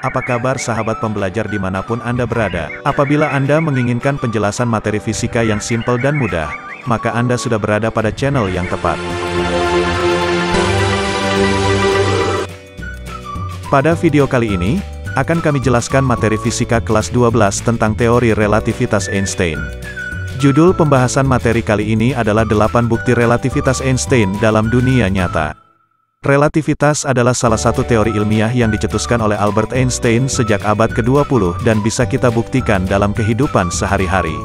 Apa kabar sahabat pembelajar dimanapun Anda berada? Apabila Anda menginginkan penjelasan materi fisika yang simpel dan mudah, maka Anda sudah berada pada channel yang tepat. Pada video kali ini, akan kami jelaskan materi fisika kelas 12 tentang teori relativitas Einstein. Judul pembahasan materi kali ini adalah 8 bukti relativitas Einstein dalam dunia nyata. Relativitas adalah salah satu teori ilmiah yang dicetuskan oleh Albert Einstein sejak abad ke-20 dan bisa kita buktikan dalam kehidupan sehari-hari.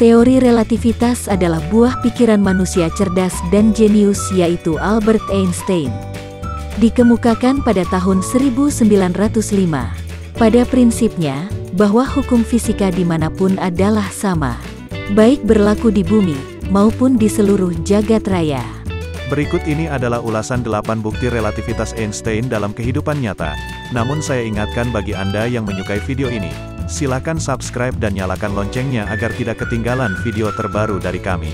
Teori relativitas adalah buah pikiran manusia cerdas dan jenius yaitu Albert Einstein. Dikemukakan pada tahun 1905. Pada prinsipnya, bahwa hukum fisika dimanapun adalah sama, baik berlaku di bumi, maupun di seluruh jagat raya. Berikut ini adalah ulasan 8 bukti relativitas Einstein dalam kehidupan nyata. Namun saya ingatkan bagi Anda yang menyukai video ini, silakan subscribe dan nyalakan loncengnya agar tidak ketinggalan video terbaru dari kami.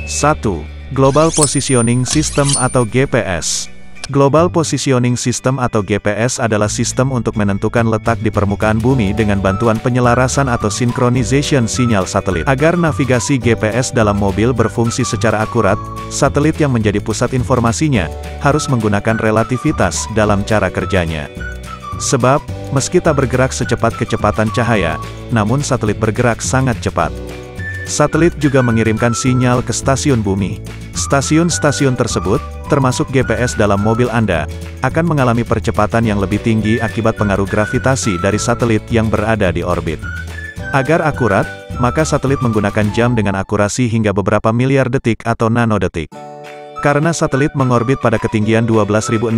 1. Global Positioning System atau GPS. Global Positioning System atau GPS adalah sistem untuk menentukan letak di permukaan bumi dengan bantuan penyelarasan atau synchronization sinyal satelit. Agar navigasi GPS dalam mobil berfungsi secara akurat, satelit yang menjadi pusat informasinya, harus menggunakan relativitas dalam cara kerjanya. Sebab, meski tak bergerak secepat kecepatan cahaya, namun satelit bergerak sangat cepat. Satelit juga mengirimkan sinyal ke stasiun bumi. Stasiun-stasiun tersebut, termasuk GPS dalam mobil Anda, akan mengalami percepatan yang lebih tinggi akibat pengaruh gravitasi dari satelit yang berada di orbit. Agar akurat, maka satelit menggunakan jam dengan akurasi hingga beberapa miliar detik atau nanodetik. Karena satelit mengorbit pada ketinggian 12.600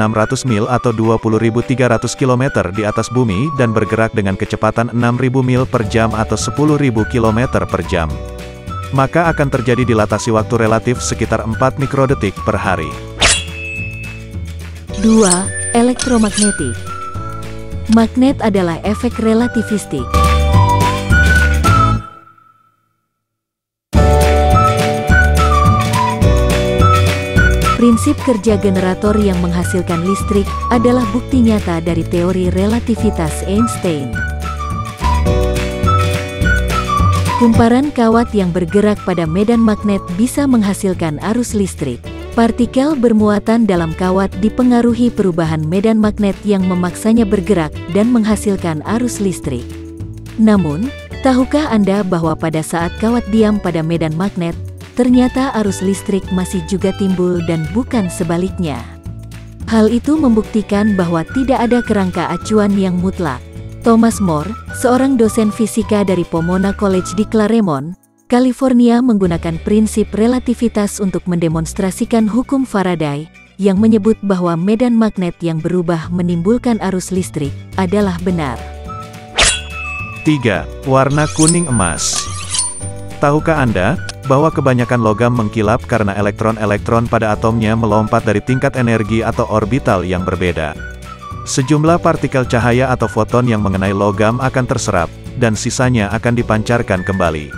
mil atau 20.300 km di atas bumi dan bergerak dengan kecepatan 6.000 mil per jam atau 10.000 km per jam. Maka akan terjadi dilatasi waktu relatif sekitar 4 mikrodetik per hari. 2. Elektromagnetik. Magnet adalah efek relativistik. Prinsip kerja generator yang menghasilkan listrik adalah bukti nyata dari teori relativitas Einstein. Kumparan kawat yang bergerak pada medan magnet bisa menghasilkan arus listrik. Partikel bermuatan dalam kawat dipengaruhi perubahan medan magnet yang memaksanya bergerak dan menghasilkan arus listrik. Namun, tahukah Anda bahwa pada saat kawat diam pada medan magnet, ternyata arus listrik masih juga timbul dan bukan sebaliknya. Hal itu membuktikan bahwa tidak ada kerangka acuan yang mutlak. Thomas More, seorang dosen fisika dari Pomona College di Claremont, California menggunakan prinsip relativitas untuk mendemonstrasikan hukum Faraday, yang menyebut bahwa medan magnet yang berubah menimbulkan arus listrik, adalah benar. 3. Warna kuning emas. Tahukah Anda, bahwa kebanyakan logam mengkilap karena elektron-elektron pada atomnya melompat dari tingkat energi atau orbital yang berbeda. Sejumlah partikel cahaya atau foton yang mengenai logam akan terserap, dan sisanya akan dipancarkan kembali.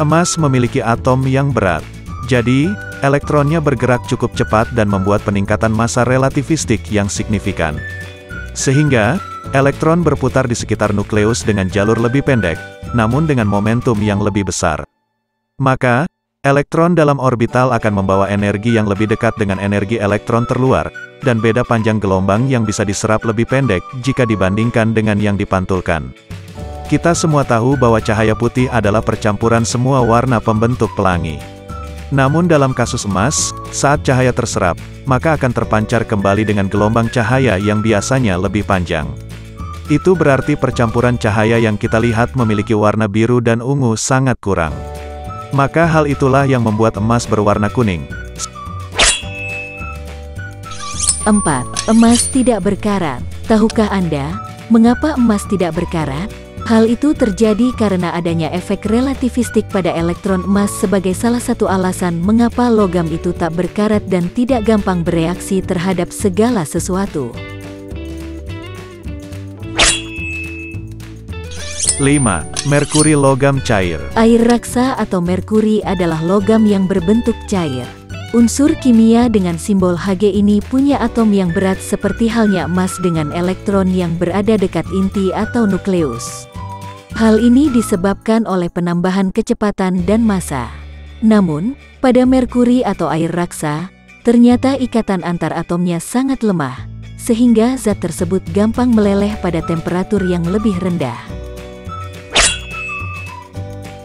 Emas memiliki atom yang berat. Jadi, elektronnya bergerak cukup cepat dan membuat peningkatan massa relativistik yang signifikan. Sehingga, elektron berputar di sekitar nukleus dengan jalur lebih pendek, namun dengan momentum yang lebih besar. Maka, elektron dalam orbital akan membawa energi yang lebih dekat dengan energi elektron terluar, dan beda panjang gelombang yang bisa diserap lebih pendek jika dibandingkan dengan yang dipantulkan. Kita semua tahu bahwa cahaya putih adalah percampuran semua warna pembentuk pelangi. Namun dalam kasus emas, saat cahaya terserap, maka akan terpancar kembali dengan gelombang cahaya yang biasanya lebih panjang. Itu berarti percampuran cahaya yang kita lihat memiliki warna biru dan ungu sangat kurang. Maka hal itulah yang membuat emas berwarna kuning. 4. Emas tidak berkarat. Tahukah Anda, mengapa emas tidak berkarat? Hal itu terjadi karena adanya efek relativistik pada elektron emas sebagai salah satu alasan mengapa logam itu tak berkarat dan tidak gampang bereaksi terhadap segala sesuatu. 5. Merkuri logam cair. Air raksa atau merkuri adalah logam yang berbentuk cair. Unsur kimia dengan simbol Hg ini punya atom yang berat seperti halnya emas dengan elektron yang berada dekat inti atau nukleus. Hal ini disebabkan oleh penambahan kecepatan dan massa. Namun, pada merkuri atau air raksa, ternyata ikatan antar atomnya sangat lemah, sehingga zat tersebut gampang meleleh pada temperatur yang lebih rendah.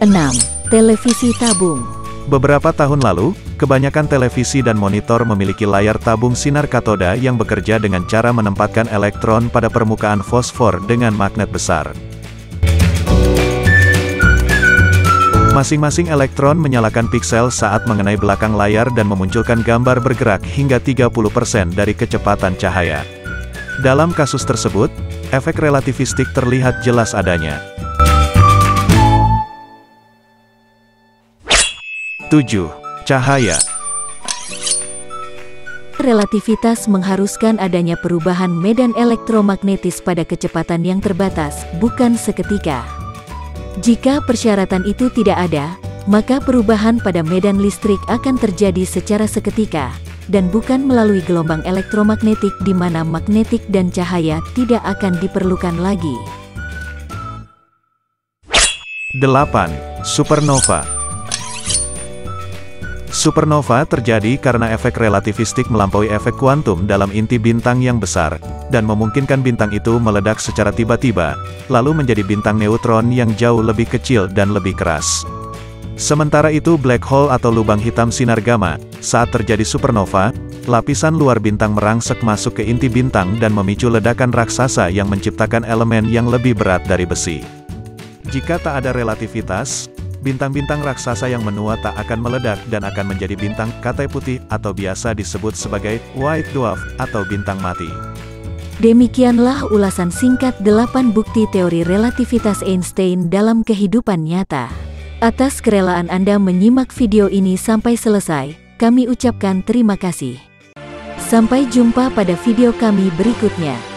6. Televisi tabung. Beberapa tahun lalu, kebanyakan televisi dan monitor memiliki layar tabung sinar katoda yang bekerja dengan cara menempatkan elektron pada permukaan fosfor dengan magnet besar. Masing-masing elektron menyalakan piksel saat mengenai belakang layar dan memunculkan gambar bergerak hingga 30% dari kecepatan cahaya. Dalam kasus tersebut, efek relativistik terlihat jelas adanya. 7. Cahaya. Relativitas mengharuskan adanya perubahan medan elektromagnetis pada kecepatan yang terbatas, bukan seketika. Jika persyaratan itu tidak ada, maka perubahan pada medan listrik akan terjadi secara seketika, dan bukan melalui gelombang elektromagnetik di mana magnetik dan cahaya tidak akan diperlukan lagi. 8. Supernova. Supernova terjadi karena efek relativistik melampaui efek kuantum dalam inti bintang yang besar, dan memungkinkan bintang itu meledak secara tiba-tiba, lalu menjadi bintang neutron yang jauh lebih kecil dan lebih keras. Sementara itu black hole atau lubang hitam sinar gamma, saat terjadi supernova, lapisan luar bintang merangsek masuk ke inti bintang dan memicu ledakan raksasa yang menciptakan elemen yang lebih berat dari besi. Jika tak ada relativitas, bintang-bintang raksasa yang menua tak akan meledak dan akan menjadi bintang katai putih atau biasa disebut sebagai white dwarf atau bintang mati. Demikianlah ulasan singkat 8 bukti teori relativitas Einstein dalam kehidupan nyata. Atas kerelaan Anda menyimak video ini sampai selesai, kami ucapkan terima kasih. Sampai jumpa pada video kami berikutnya.